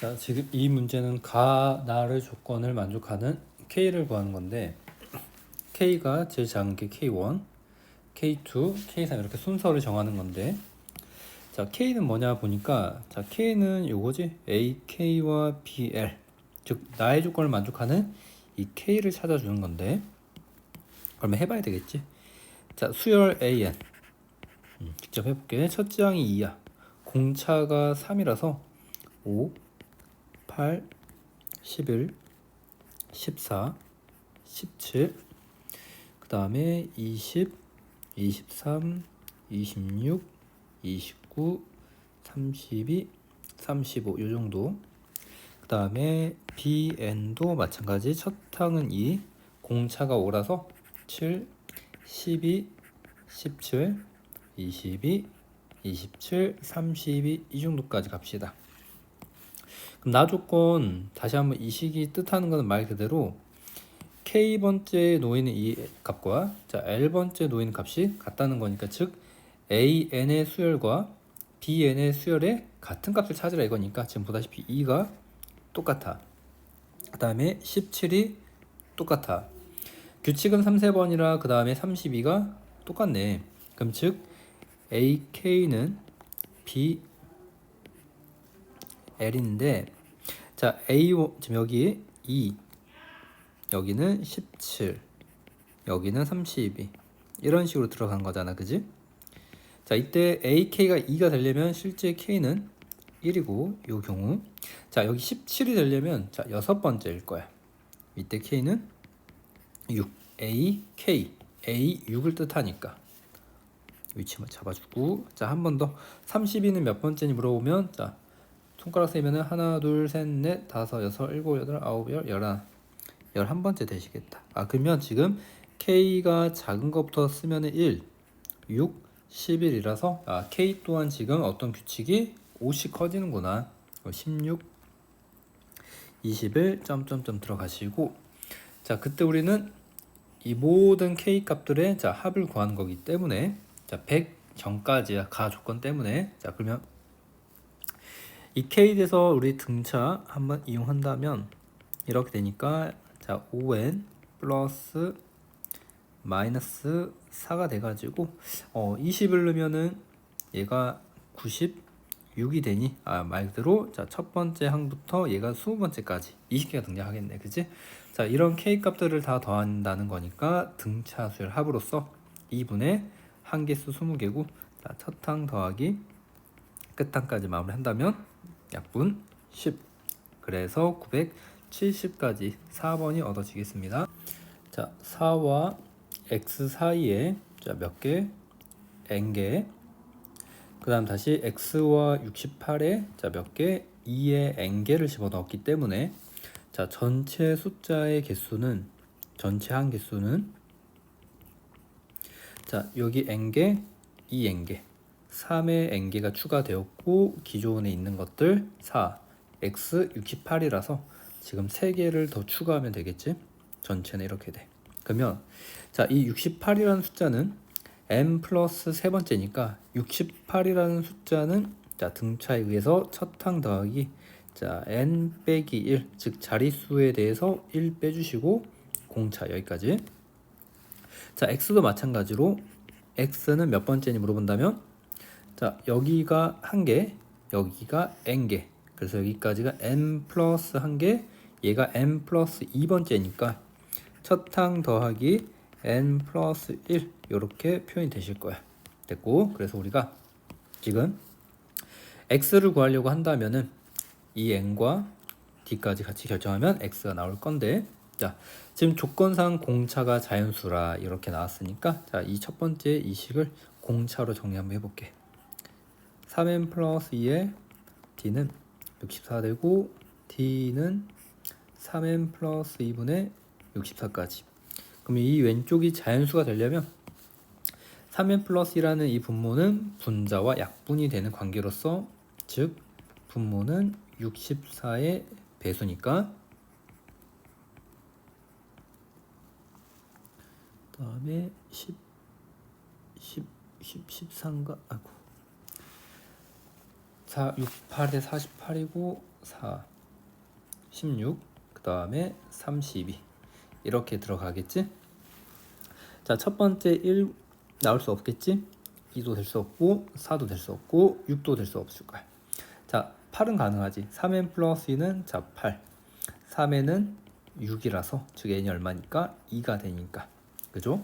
자, 지금 이 문제는 가, 나를 조건을 만족하는 K를 구하는 건데 K가 제일 작은 게 K1, K2, K3 이렇게 순서를 정하는 건데 자, K는 뭐냐 보니까 자, K는 요거지 AK와 BL 즉 나의 조건을 만족하는 이 K를 찾아주는 건데 그러면 해봐야 되겠지. 자, 수열 AN 직접 해볼게. 첫째 항이 2야. 공차가 3이라서 5, 8, 11, 14, 17, 그 다음에 20, 23, 26, 29, 32, 35 요 정도. 그 다음에 BN도 마찬가지. 첫 항은 2, 공차가 5라서 7, 12, 17, 22, 27, 32 이 정도까지 갑시다. 그럼 나 조건 다시 한번 이 식이 뜻하는 것은 말 그대로 K번째 놓이는 이 값과 자 L번째 놓이는 값이 같다는 거니까 즉 AN의 수열과 BN의 수열의 같은 값을 찾으라 이거니까 지금 보다시피 2가 똑같아. 그 다음에 17이 똑같아. 규칙은 3, 3번이라 그 다음에 32가 똑같네. 그럼 즉 AK는 BL인데 자 A 지금 여기 2 여기는 17 여기는 32 이런 식으로 들어간 거잖아, 그지? 자 이때 AK가 2가 되려면 실제 K는 1이고 이 경우 자 여기 17이 되려면 자 여섯 번째일 거야. 이때 K는 6 AK A6을 뜻하니까 위치만 잡아주고 자 한 번 더 32는 몇 번째니 물어보면 자 손가락 세면은 하나 둘 셋 넷 다섯 여섯 일곱 여덟 아홉 열 열한 11번째 되시겠다. 아 그러면 지금 K가 작은 것부터 쓰면은 1, 6, 11이라서 아 K 또한 지금 어떤 규칙이 5씩 커지는구나. 16, 21 점점점 들어가시고 자 그때 우리는 이 모든 K 값들의 자 합을 구하는 거기 때문에 자 100 전까지야 가 조건 때문에 자 그러면 이 K에 대해서 우리 등차 한번 이용한다면 이렇게 되니까 자 5n 플러스 마이너스 4가 돼가지고 20을 넣으면은 얘가 96이 되니 말 그대로 자 첫 번째 항부터 얘가 20번째까지 20개가 등장하겠네, 그치? 자 이런 K 값들을 다 더한다는 거니까 등차수열 합으로서 2분의 항개수 20개고 자 첫 항 더하기 끝항까지 마무리한다면 약분 10 그래서 970까지 4번이 얻어지겠습니다. 자 4와 x 사이에 자 몇 개? n개. 그 다음 다시 x와 68에 자 몇 개? 2의 n개를 집어넣었기 때문에 자 전체 숫자의 개수는 전체 항 개수는 자 여기 n개, 2n개 3의 n개가 추가되었고 기존에 있는 것들 4 x 68이라서 지금 3개를 더 추가하면 되겠지. 전체는 이렇게 돼. 그러면 자 이 68이라는 숫자는 n 플러스 세 번째니까 68이라는 숫자는 자 등차에 의해서 첫 항 더하기 자 n 빼기 1 즉 자릿수에 대해서 1 빼주시고 공차 여기까지. 자 x도 마찬가지로 x는 몇 번째니 물어본다면 자 여기가 1개 여기가 n개 그래서 여기까지가 n 플러스 1개 얘가 n 플러스 2번째니까 첫 항 더하기 n 플러스 1 이렇게 표현이 되실 거야. 됐고 그래서 우리가 지금 x를 구하려고 한다면은 이 n과 d까지 같이 결정하면 x가 나올 건데 자 지금 조건상 공차가 자연수라 이렇게 나왔으니까 자 이 첫 번째 이 식을 공차로 정리 한번 해볼게. 3n 플러스 2의 d는 64 되고 d는 3n 플러스 2분의 64까지. 그럼 이 왼쪽이 자연수가 되려면 3n 플러스 1라는 이 분모는 분자와 약분이 되는 관계로서 즉 분모는 64의 배수니까 그 다음에 13가 아이고 4, 6, 8에 48이고 4 16, 그 다음에 32 이렇게 들어가겠지? 자, 첫 번째 1 나올 수 없겠지? 2도 될 수 없고 4도 될 수 없고 6도 될 수 없을 거야. 자, 8은 가능하지. 3n 플러스 2는 자 8, 3n은 6이라서 즉 n이 얼마니까 2가 되니까, 그죠?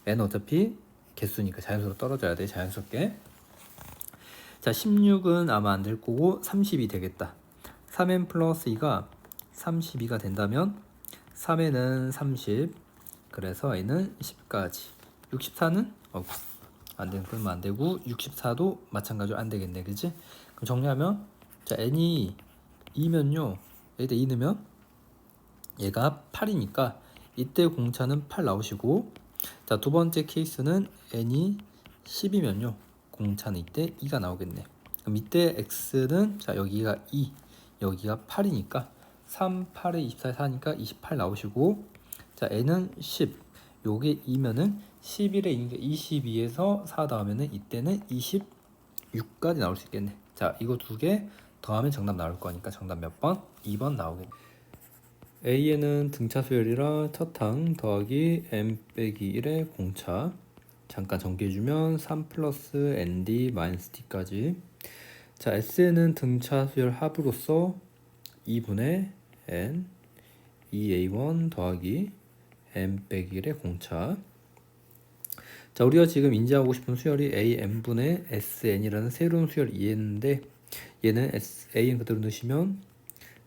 n 어차피 개수니까 자연스럽게 떨어져야 돼. 자연스럽게. 자, 16은 아마 안 될 거고 30이 되겠다. 3n 플러스 2가 32가 된다면 3n은 30, 그래서 n은 10까지. 64는 안 되는, 그러면 안 되고 64도 마찬가지로 안 되겠네, 그지? 그럼 정리하면 자, n이 2면요, 여기다 2 넣으면 얘가 8이니까 이때 공차는 8 나오시고, 자, 두 번째 케이스는 n이 10이면요 공차는 이때 2가 나오겠네. 그럼 이때 x는 자 여기가 2, 여기가 8이니까 3, 8에 24에 4니까 28 나오시고, 자 n은 10, 요게 2면은 11에 2니까 22에서 4 더하면은 이때는 26까지 나올 수 있겠네. 자, 이거 두 개 더하면 정답 나올 거니까 정답 몇 번? 2번 나오겠네. A에는 등차 수열이라 첫 항 더하기 m 빼기 1의 공차, 잠깐 정리해주면 3 플러스 nd 마이너스 d까지. 자, S에는 등차 수열 합으로서 2분의 n 2a1 더하기 m 빼기 1의 공차. 자, 우리가 지금 인지하고 싶은 수열이 am분의 sn이라는 새로운 수열을 이해했는데, 얘는 an 그대로 넣으시면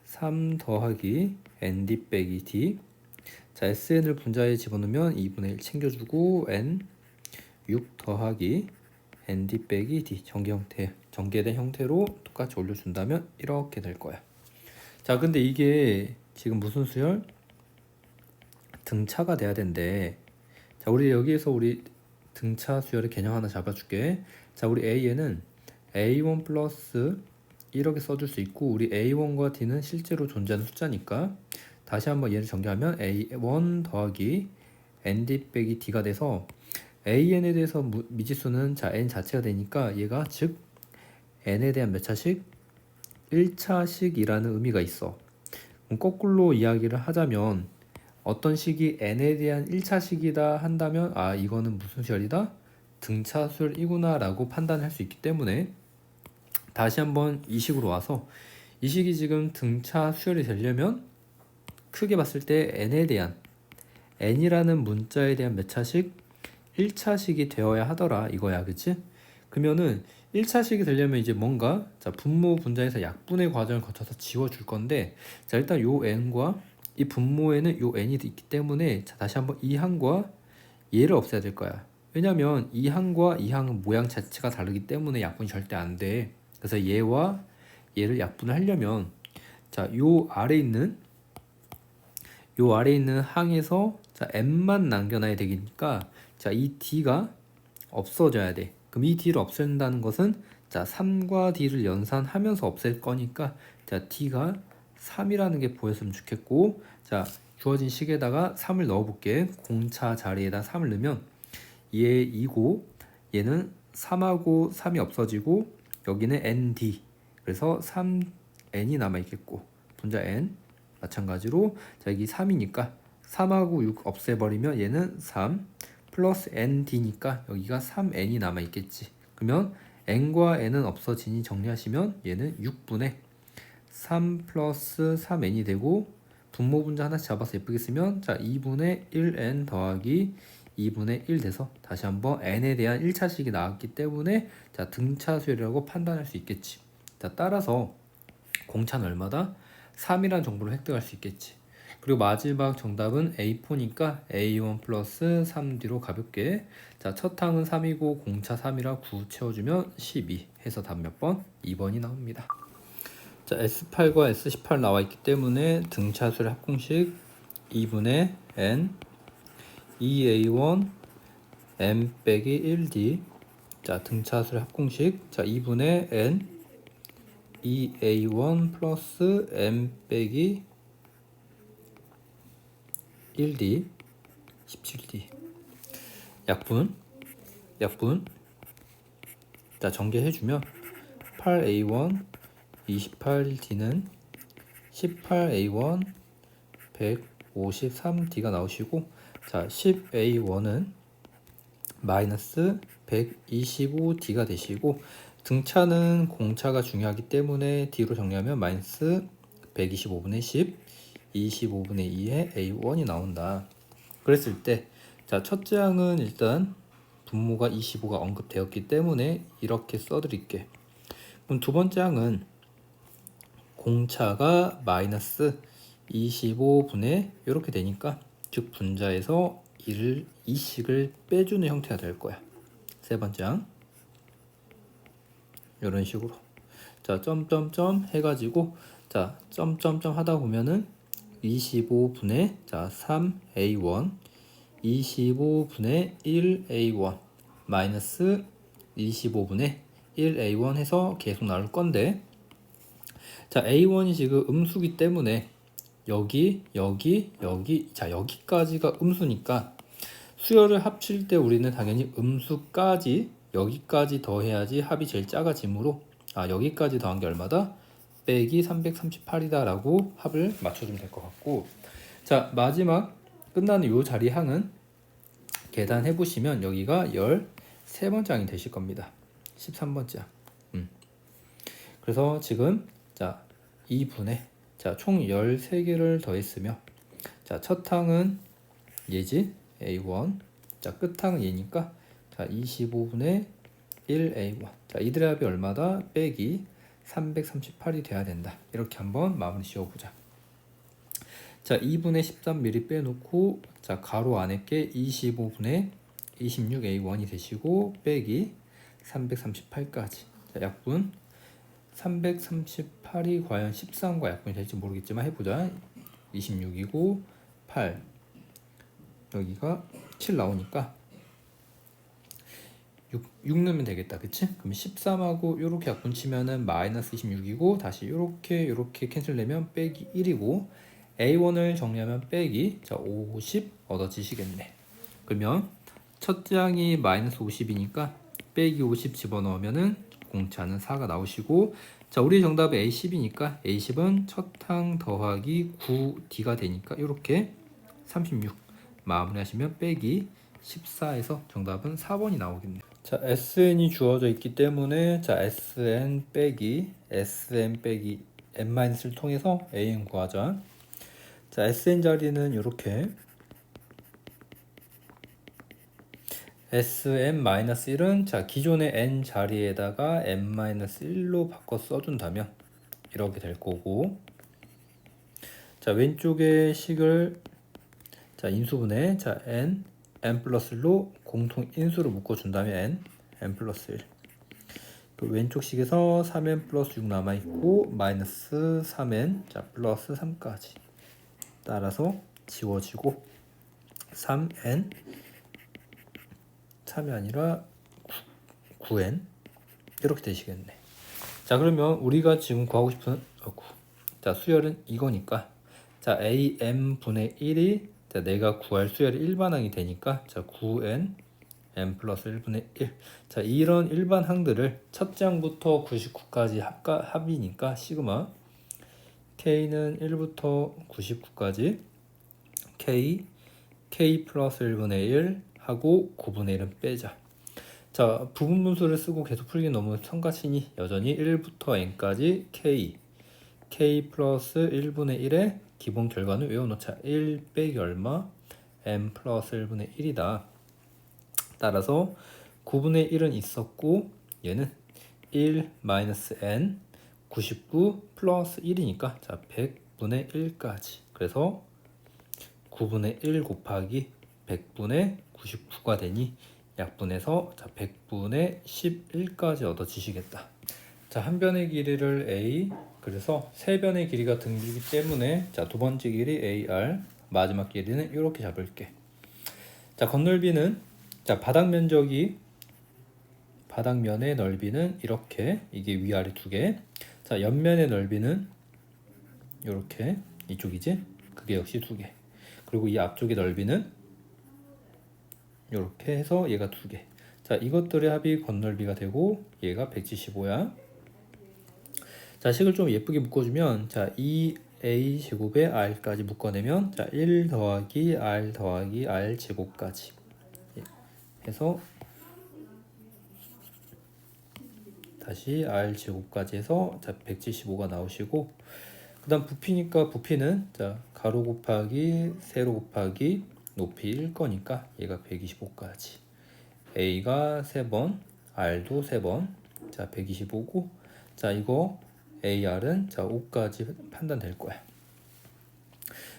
3 더하기 nd 빼기 d. 자, sn을 분자에 집어넣으면 2분의 1 챙겨주고 n 6 더하기 nd 빼기 d 전개된 형태로 똑같이 올려준다면 이렇게 될 거야. 자, 근데 이게 지금 무슨 수열? 등차가 돼야 된대. 자, 우리 여기에서 우리 등차 수열의 개념 하나 잡아줄게. 자, 우리 a에는 a1 플러스 이렇게 써줄 수 있고, 우리 a1과 d는 실제로 존재하는 숫자니까 다시 한번 얘를 정리하면 a1 더하기 nd 빼기 d가 돼서 an에 대해서 미지수는 자 n 자체가 되니까 얘가 즉 n에 대한 몇 차식? 1차식이라는 의미가 있어. 그럼 거꾸로 이야기를 하자면 어떤 식이 n에 대한 1차식이다 한다면 아, 이거는 무슨 수열이다? 등차 수열이구나 라고 판단할 수 있기 때문에, 다시 한번 이 식으로 와서 이 식이 지금 등차 수열이 되려면 크게 봤을 때 n에 대한, n이라는 문자에 대한 몇 차식? 1차식이 되어야 하더라 이거야, 그치? 그러면은 1차식이 되려면 이제 뭔가 자 분모 분자에서 약분의 과정을 거쳐서 지워줄 건데, 자 일단 요 n과 이 분모에는 요 n이 있기 때문에 자 다시 한번 이 항과 얘를 없애야 될 거야. 왜냐면 이 항과 이 항은 모양 자체가 다르기 때문에 약분이 절대 안 돼. 그래서 얘와 얘를 약분을 하려면 자 요 아래 있는 항에서 자 n만 남겨놔야 되니까 자 이 d가 없어져야 돼. 그럼 이 d를 없앤다는 것은 자 3과 d를 연산하면서 없앨 거니까 자 d가 3이라는 게 보였으면 좋겠고, 자 주어진 식에다가 3을 넣어볼게. 공차 자리에다 3을 넣으면 얘 2고 얘는 3하고 3이 없어지고 여기는 nd, 그래서 3n이 남아있겠고 분자 n 마찬가지로 자 여기 3이니까 3하고 6 없애버리면 얘는 3 플러스 nd니까 여기가 3n이 남아있겠지. 그러면 n과 n은 없어지니 정리하시면 얘는 6분의 3 플러스 3n이 되고, 분모 분자 하나씩 잡아서 예쁘게 쓰면 자 2분의 1n 더하기 2분의 1 돼서 다시 한번 n에 대한 1차식이 나왔기 때문에 자 등차 수열이라고 판단할 수 있겠지. 자 따라서 공차는 얼마다? 3이라는 정보를 획득할 수 있겠지. 그리고 마지막 정답은 A4니까 A1 플러스 3D로 가볍게. 자, 첫 항은 3이고 공차 3이라 9 채워주면 12 해서 답 몇 번? 2번이 나옵니다. 자, S8과 S18 나와 있기 때문에 등차수열 합공식 2분의 N 2A1 M 빼기 1D. 자, 등차수열 합공식 자 2분의 N 2A1 플러스 M 빼기 1D 17D. 약분 자 전개해주면 8A1 28D는 18A1 153D가 나오시고, 자 10A1은 마이너스 125D가 되시고, 등차는 공차가 중요하기 때문에 D로 정리하면 마이너스 125분의 10 25분의 2의 A1이 나온다. 그랬을 때, 자 첫째 항은 일단 분모가 25가 언급되었기 때문에 이렇게 써드릴게. 그럼 두 번째 항은 공차가 마이너스 25분의 이렇게 되니까, 즉 분자에서 2식을 빼주는 형태가 될 거야. 세 번째 항 이런 식으로, 자 점점점 해가지고, 자 점점점 하다 보면은 25분의 자 3A1 25분의 1A1 마이너스 25분의 1A1 해서 계속 나올 건데, 자 A1이 지금 음수기 때문에 여기 자 여기까지가 음수니까 수열을 합칠 때 우리는 당연히 음수까지 여기까지 더해야지 합이 제일 작아지므로, 여기까지 더한 게 얼마다? 빼기 338이다 라고 합을 맞춰주면 될 것 같고, 자 마지막 끝나는 요 자리 항은 계산해 보시면 여기가 13번째 항이 되실 겁니다. 13번째 항. 그래서 지금 자 2분의 자 총 13개를 더했으며, 자 첫 항은 얘지 A1, 자 끝항은 얘니까 자 25분의 1A1, 자 이들의 합이 얼마다? 빼기 338이 돼야 된다. 이렇게 한번 마무리 지어보자. 자 2분의 13 미리 빼놓고, 자 가로 안에 게 25분의 26A1이 되시고 빼기 338까지, 자 약분 338이 과연 13과 약분이 될지 모르겠지만 해보자. 26이고 8 여기가 7 나오니까 6 넣으면 되겠다, 그치? 그럼 13하고 요렇게 약분 치면은 마이너스 26이고, 다시 요렇게 캔슬되면 빼기 1이고, A1을 정리하면 빼기 자 50 얻어지시겠네. 그러면 첫째 항이 마이너스 50이니까 빼기 50 집어넣으면은 공차는 4가 나오시고, 자 우리 정답은 A10이니까 A10은 첫 항 더하기 9D가 되니까 이렇게 36 마무리하시면 빼기 14에서 정답은 4번이 나오겠네요. 자 SN이 주어져 있기 때문에 자 SN 빼기 N-를 통해서 AN 구하자. 자 SN 자리는 이렇게 SN-1은 자 기존의 N 자리에다가 N-1로 바꿔 써준다면 이렇게 될 거고, 자 왼쪽의 식을 자 인수분해 자 N 플러스 1로 공통 인수로 묶어준다면 N 플러스 1, 그 왼쪽 식에서 3N 플러스 6 남아있고 마이너스 3N 자 플러스 3까지 따라서 지워지고 3N 3이 아니라 9N 이렇게 되시겠네. 자 그러면 우리가 지금 구하고 싶은 자 수열은 이거니까, 자 AM 분의 1이 자 내가 구할 수열이 일반항이 되니까 자 9N N 플러스 1분의 1, 자 이런 일반 항들을 첫째 항부터 99까지 합이니까 시그마 K는 1부터 99까지 K 플러스 1분의 1 하고 9분의 1은 빼자. 자 부분분수를 쓰고 계속 풀기 너무 성가시니 여전히 1부터 n까지 K 플러스 1분의 1의 기본 결과는 외워놓자. 1 빼기 얼마? n 플러스 1분의 1이다. 따라서 9분의 1은 있었고 얘는 1 마이너스 n 99 플러스 1이니까 자 100분의 1까지, 그래서 9분의 1 곱하기 100분의 99가 되니 약분해서 자 100분의 11까지 얻어지시겠다. 자 한 변의 길이를 A, 그래서 세 변의 길이가 등기이기 때문에 자 두 번째 길이 AR, 마지막 길이는 이렇게 잡을게. 자 건널비는 자 바닥면의 넓이는 이렇게, 이게 위아래 두 개. 자 옆면의 넓이는 이렇게 이쪽이지, 그게 역시 두 개. 그리고 이 앞쪽의 넓이는 이렇게 해서 얘가 두 개. 자 이것들의 합이 건널비가 되고 얘가 175야. 자 식을 좀 예쁘게 묶어주면 자 이 a 제곱에 r까지 묶어내면 자 1 더하기 r 더하기 r 제곱까지 해서 다시 r 제곱까지 해서 자 175가 나오시고, 그 다음 부피니까 부피는 자 가로 곱하기 세로 곱하기 높이 1 거니까 얘가 125까지, a가 3번 r도 3번 자 125고, 자 이거 ar은 자 5까지 판단될 거야.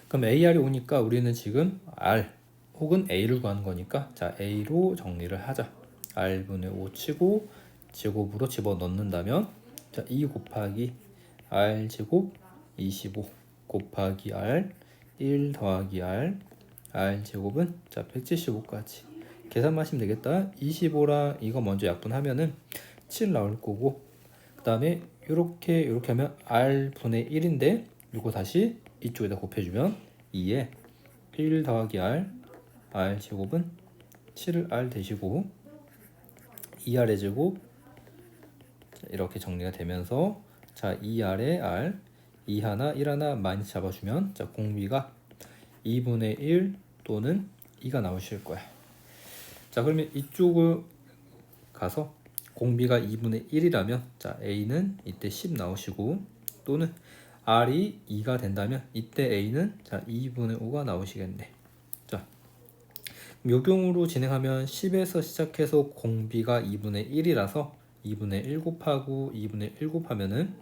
그럼 ar이 오니까 우리는 지금 r 혹은 a를 구하는 거니까 자 a로 정리를 하자. r분의 5 치고 제곱으로 집어넣는다면 자 2 곱하기 r 제곱 25 곱하기 r 1 더하기 r 제곱은 자 175까지 계산만 하시면 되겠다. 25랑 이거 먼저 약분하면은 7 나올 거고, 그 다음에 이렇게 하면 r분의 1인데 이거 다시 이쪽에다 곱해주면 2에 1 더하기 r 제곱은 7r 되시고 2r의 제곱 이렇게 정리가 되면서 자 2r에 r 2 하나 1 하나 마이너스 잡아주면 자 공비가 2분의 1 또는 2가 나오실 거야. 자 그러면 이쪽을 가서 공비가 2분의 1이라면 자 a는 이때 10 나오시고, 또는 r이 2가 된다면 이때 a는 자 2분의 5가 나오시겠네. 자 요경으로 진행하면 10에서 시작해서 공비가 2분의 1이라서 2분의 1 곱하고 2분의 1 곱하면은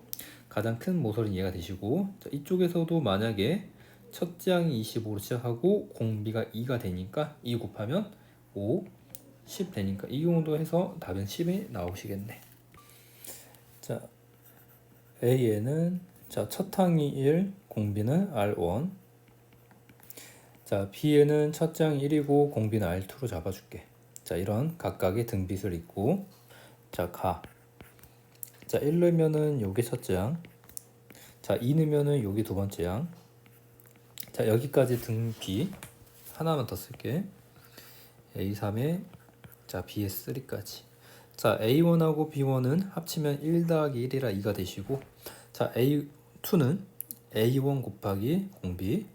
가장 큰 모서리는 얘가 되시고, 자, 이쪽에서도 만약에 첫째 항이 25로 시작하고 공비가 2가 되니까 2 곱하면 5, 10 되니까 이 경우도 해서 답은 10이 나오시겠네. 자 A에는 자 첫 항이 1, 공비는 R1. 자 B에는 첫째 항이 1이고 공비는 R2로 잡아줄게. 자 이런 각각의 등빗을 있고, 자 가. 자 1 넣으면은 요게 첫째 항. 자 2 넣으면은 요게 두 번째 항. 자 여기까지 등비 하나만 더 쓸게. A3에 자 BS3까지. 자 A1하고 B1은 합치면 1 더하기 1이라 2가 되시고, 자 A2는 A1 곱하기 공비,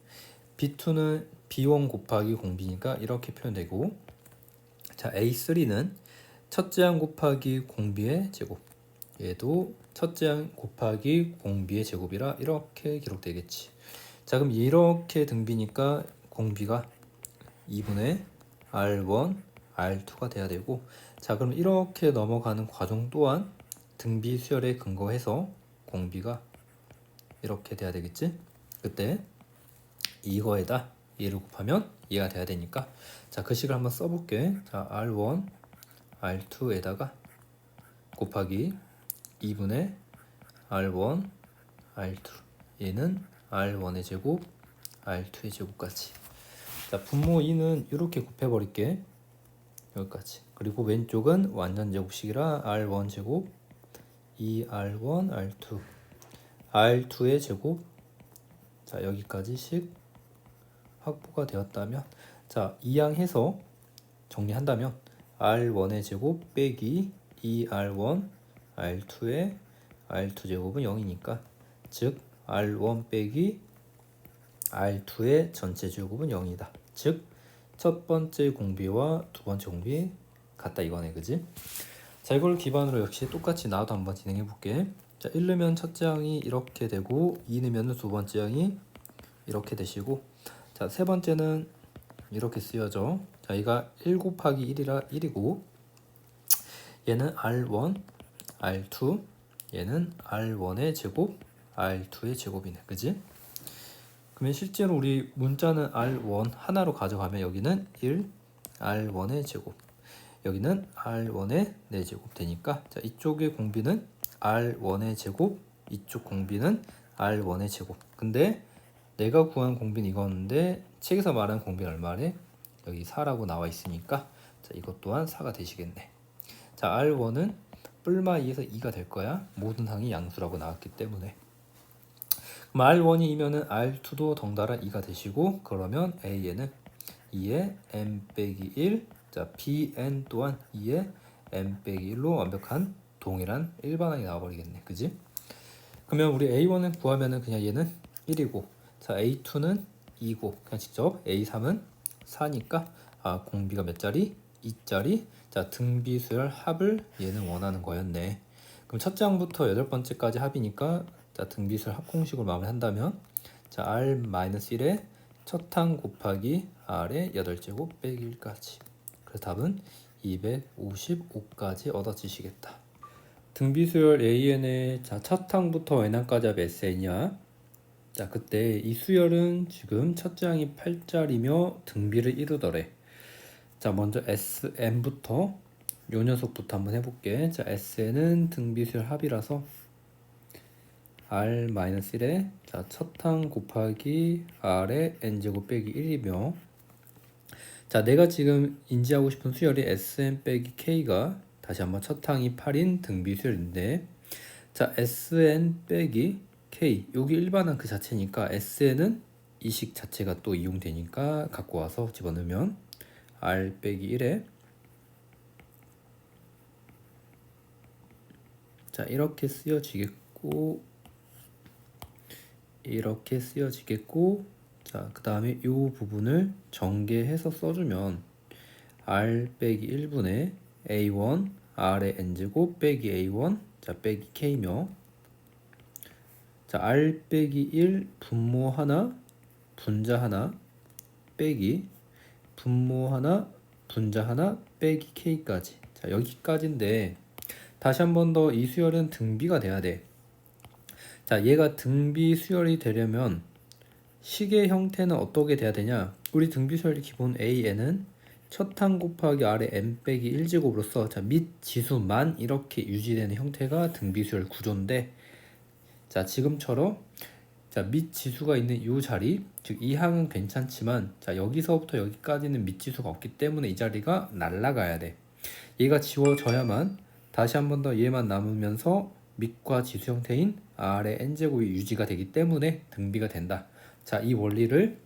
B2는 B1 곱하기 공비니까 이렇게 표현되고, 자 A3는 첫째 항 곱하기 공비의 제곱, 얘도 첫째 항 곱하기 공비의 제곱이라 이렇게 기록되겠지. 자 그럼 이렇게 등비니까 공비가 2분의 R1 R2가 돼야 되고, 자 그럼 이렇게 넘어가는 과정 또한 등비 수열에 근거해서 공비가 이렇게 돼야 되겠지. 그때 이거에다 얘를 곱하면 얘가 돼야 되니까 자 그 식을 한번 써볼게. 자 R1 R2에다가 곱하기 2분의 R1 R2, 얘는 R1의 제곱 R2의 제곱까지. 자 분모 2는 이렇게 곱해버릴게. 여기까지. 그리고 왼쪽은 완전 제곱식이라 R1 제곱 2R1 R2 R2의 제곱. 자 여기까지 식 확보가 되었다면 자 이항해서 정리한다면 R1의 제곱 빼기 2R1 R2의 R2 제곱은 0이니까 즉 R1 빼기 R2의 전체 제곱은 0이다. 즉 첫 번째 공비와 두 번째 공비 같다 이거네, 그지? 자 이걸 기반으로 역시 똑같이 나도 한번 진행해 볼게. 자 1 넣으면 첫째 항이 이렇게 되고 2 넣으면 두 번째 항이 이렇게 되시고, 자 세 번째는 이렇게 쓰여져. 자 얘가 1 곱하기 1이라 1이고, 얘는 R1 R2, 얘는 R1의 제곱 R2의 제곱이네, 그지? 그러면 실제로 우리 문자는 R1 하나로 가져가면 여기는 1 R1의 제곱, 여기는 R1의 4제곱 되니까 자 이쪽의 공비는 R1의 제곱, 이쪽 공비는 R1의 제곱. 근데 내가 구한 공비는 이거였는데 책에서 말하는 공비는 얼마래? 여기 4라고 나와 있으니까 자 이것 또한 4가 되시겠네. 자 R1은 뿔마 2에서 2가 될 거야. 모든 항이 양수라고 나왔기 때문에. 그럼 R1이 2면은 R2도 덩달아 2가 되시고, 그러면 A에는 2에 M 빼기 1, 자 Bn 또한 2에 M 빼기 1로 완벽한 동일한 일반항이 나와버리겠네, 그지? 그러면 우리 A1을 구하면은 그냥 얘는 1이고 자 A2는 2고 그냥 직접 A3은 4니까 공비가 몇 자리? 2자리. 자 등비수열 합을 얘는 원하는 거였네. 그럼 첫 장부터 여덟 번째까지 합이니까 자 등비수열 합 공식으로 마무리한다면 자 R-1에 첫 항 곱하기 R의 8제곱 빼기 1까지. 그래서 답은 255까지 얻어지시겠다. 등비수열 AN의 자 첫 항부터 n항까지 합 SN이야. 자 그때 이 수열은 지금 첫째 항이 8자리며 등비를 이루더래. 자 먼저 SN부터 요 녀석부터 한번 해볼게. 자 SN은 등비수열 합이라서 R-1에 자 첫 항 곱하기 R의 n제곱 빼기 1이며 자 내가 지금 인지하고 싶은 수열이 SN 빼기 K가 다시 한번 첫 항이 8인 등비수열인데 자 SN 빼기 K 여기 일반항 그 자체니까 SN은 이 식 자체가 또 이용되니까 갖고 와서 집어넣으면 R 빼기 1에 자 이렇게 쓰여지겠고 자 그 다음에 이 부분을 전개해서 써주면 R 빼기 1분의 A1 R의 n제곱 빼기 A1 자 빼기 K며 자 R 빼기 1 분모 하나 분자 하나 빼기 분모 하나 분자 하나 빼기 K까지. 자 여기까지인데 다시 한 번 더 이 수열은 등비가 돼야 돼. 자 얘가 등비 수열이 되려면 식의 형태는 어떻게 돼야 되냐. 우리 등비 수열의 기본 AN은 첫 항 곱하기 R의 n 빼기 1제곱으로서 자 밑 지수만 이렇게 유지되는 형태가 등비 수열 구조인데 자 지금처럼 자 밑 지수가 있는 이 자리 즉 이 항은 괜찮지만 자 여기서부터 여기까지는 밑 지수가 없기 때문에 이 자리가 날라가야 돼. 얘가 지워져야만 다시 한 번 더 얘만 남으면서 밑과 지수 형태인 R의 n제곱이 유지가 되기 때문에 등비가 된다. 자 이 원리를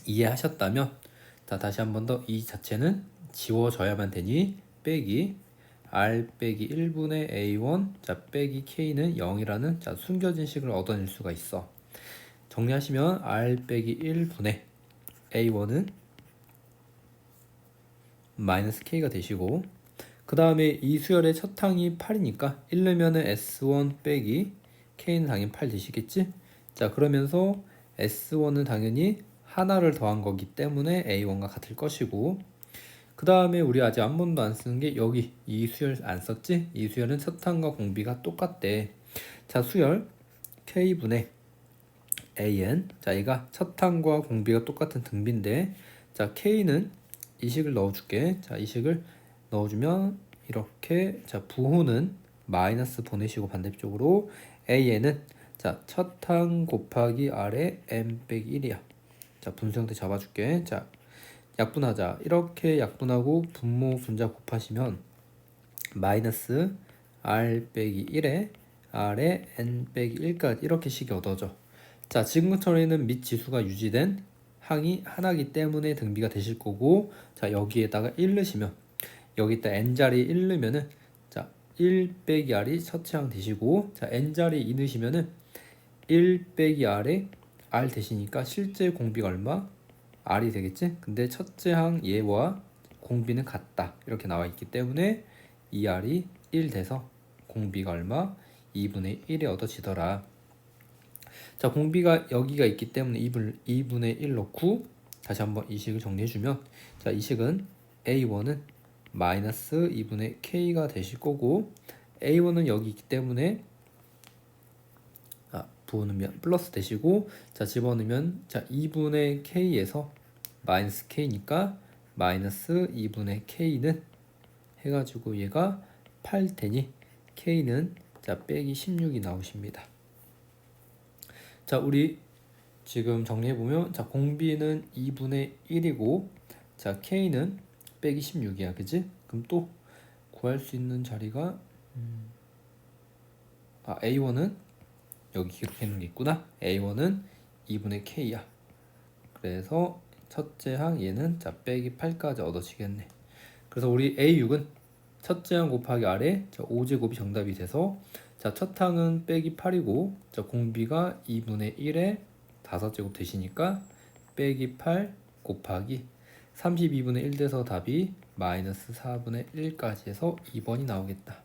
이해하셨다면 자 다시 한 번 더 이 자체는 지워져야만 되니 빼기 R 빼기 1분의 A1 자 빼기 K는 0이라는 자 숨겨진 식을 얻어낼 수가 있어. 정리하시면 R 빼기 1분의 A1은 마이너스 K가 되시고 그 다음에 이 수열의 첫 항이 8이니까 1 넣으면은 S1 빼기 K는 당연히 8 되시겠지? 자 그러면서 S1은 당연히 하나를 더한 거기 때문에 A1과 같을 것이고 그 다음에 우리 아직 한 번도 안 쓰는 게 여기 이 수열 안 썼지? 이 수열은 첫 항과 공비가 똑같대. 자 수열 K분의 AN 자 얘가 첫 항과 공비가 똑같은 등비인데 자 K는 이 식을 넣어줄게. 자 이 식을 넣어주면 이렇게 자 부호는 마이너스 보내시고 반대쪽으로 AN은 자 첫 항 곱하기 R의 n 빼기 1이야. 자 분수 형태 잡아줄게. 자 약분하자. 이렇게 약분하고 분모 분자 곱하시면 마이너스 R 빼기 1에 R의 n 빼기 1까지 이렇게 식이 얻어져. 자 지금처럼에는 밑 지수가 유지된 항이 하나이기 때문에 등비가 되실 거고 자 여기에다가 1 넣으시면 여기다 n자리 1 넣으면은 자 1 빼기 R이 첫째 항 되시고 자 n자리 2 넣으시면은 1 빼기 R에 R 되시니까 실제 공비가 얼마? R이 되겠지? 근데 첫째 항 얘와 공비는 같다 이렇게 나와 있기 때문에 이 R이 1 돼서 공비가 얼마? 2분의 1이 얻어지더라. 자 공비가 여기가 있기 때문에 2분의 1 넣고 다시 한번 이 식을 정리해주면 자 이 식은 A1은 마이너스 2분의 K가 되실 거고 A1은 여기 있기 때문에 부어넣으면 플러스 되시고 자 집어넣으면 자 2분의 K에서 마이너스 K니까 마이너스 2분의 K는 해가지고 얘가 8 되니 K는 자 빼기 16이 나오십니다. 자 우리 지금 정리해보면 자 공비는 2분의 1이고 자 K는 빼기 16이야 그지? 그럼 또 구할 수 있는 자리가 A1은 여기 기록해 놓은 게 있구나. A1은 2분의 K야. 그래서 첫째 항 얘는 자 빼기 8까지 얻어지겠네. 그래서 우리 A6은 첫째 항 곱하기 R에 자 5제곱이 정답이 돼서 자 첫 항은 빼기 8이고 자 공비가 2분의 1에 5제곱 되시니까 빼기 8 곱하기 32분의 1 돼서 답이 마이너스 4분의 1까지 해서 2번이 나오겠다.